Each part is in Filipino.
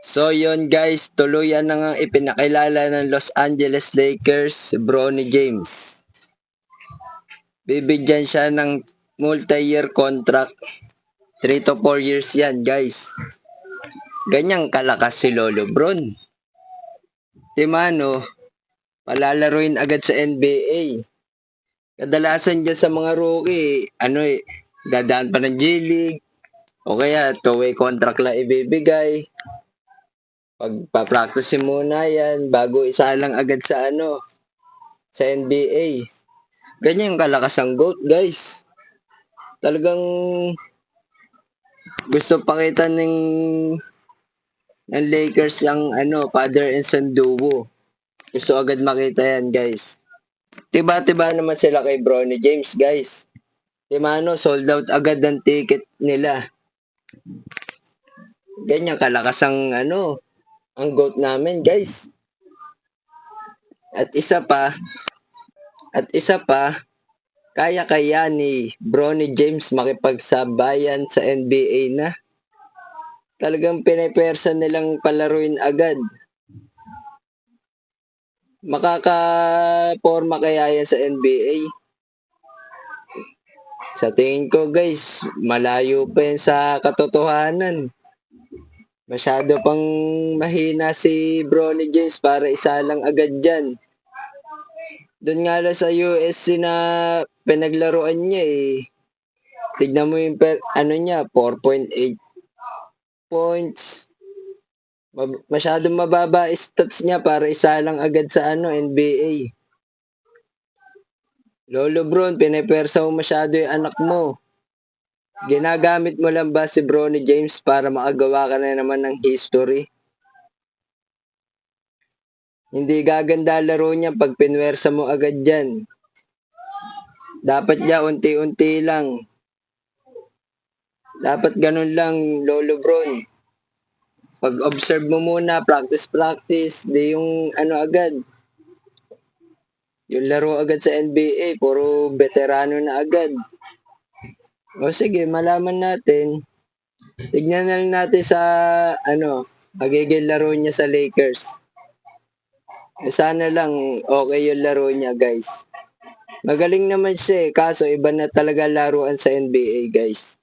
So yun guys, tuluyan na nga ipinakilala ng Los Angeles Lakers si Bronny James. Bibigyan siya ng multi-year contract. 3 to 4 years yan guys. Ganyang kalakas si Lolo Bron. Timano, palalaruin agad sa NBA. Kadalasan dyan sa mga rookie, dadaan pa ng G-League. O kaya, two-way contract lang ibibigay. Pagpa-practice muna yan, bago isa lang agad sa sa NBA. Ganyan yung kalakas ang GOAT, guys. Talagang gusto pakita ng Lakers yung father and son duo. Gusto agad makita yan, guys. Tiba-tiba naman sila kay Bronny James, guys. Sold out agad ang ticket nila. Ganyan kalakas ang ang GOAT namin, guys. At isa pa, kaya ni Bronny James makipagsabayan sa NBA na. Talagang pinipersa nilang palaruin agad. Makaka-forma kaya yan sa NBA? Sa tingin ko guys, malayo pa yan sa katotohanan. Masyado pang mahina si Bronny James para isa lang agad dyan. Doon nga lang sa USC na pinaglaruan niya eh. Tignan mo yung niya, 4.8 points. Masyadong mababa stats niya para isa lang agad sa NBA. Lolo Bron, pinipersa mo masyado yung anak mo. Ginagamit mo lang ba si Bronny James para makagawa ka na naman ng history? Hindi gaganda laro niya pag pinwersa mo agad dyan. Dapat niya unti-unti lang. Dapat ganun lang, Lolo Bron. Pag-observe mo muna, practice, di yung agad. Yung laro agad sa NBA, puro veterano na agad. O sige, malaman natin. Tignan na lang natin sa, magiging laro niya sa Lakers. Sana lang okay yung laro niya, guys. Magaling naman siya kaso iba na talaga laruan sa NBA, guys.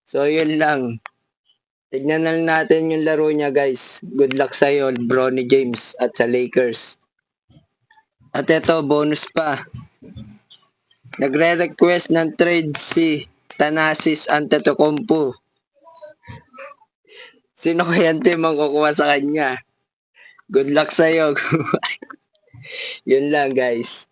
So, yun lang. Tignan na lang natin yung laro niya, guys. Good luck sa'yo, Bronny James at sa Lakers. At ito, bonus pa. Nagre-request ng trade si Thanasis Antetokounmpo. Sino kayang team ang kukuha sa kanya? Good luck sa'yo. Yun lang, guys.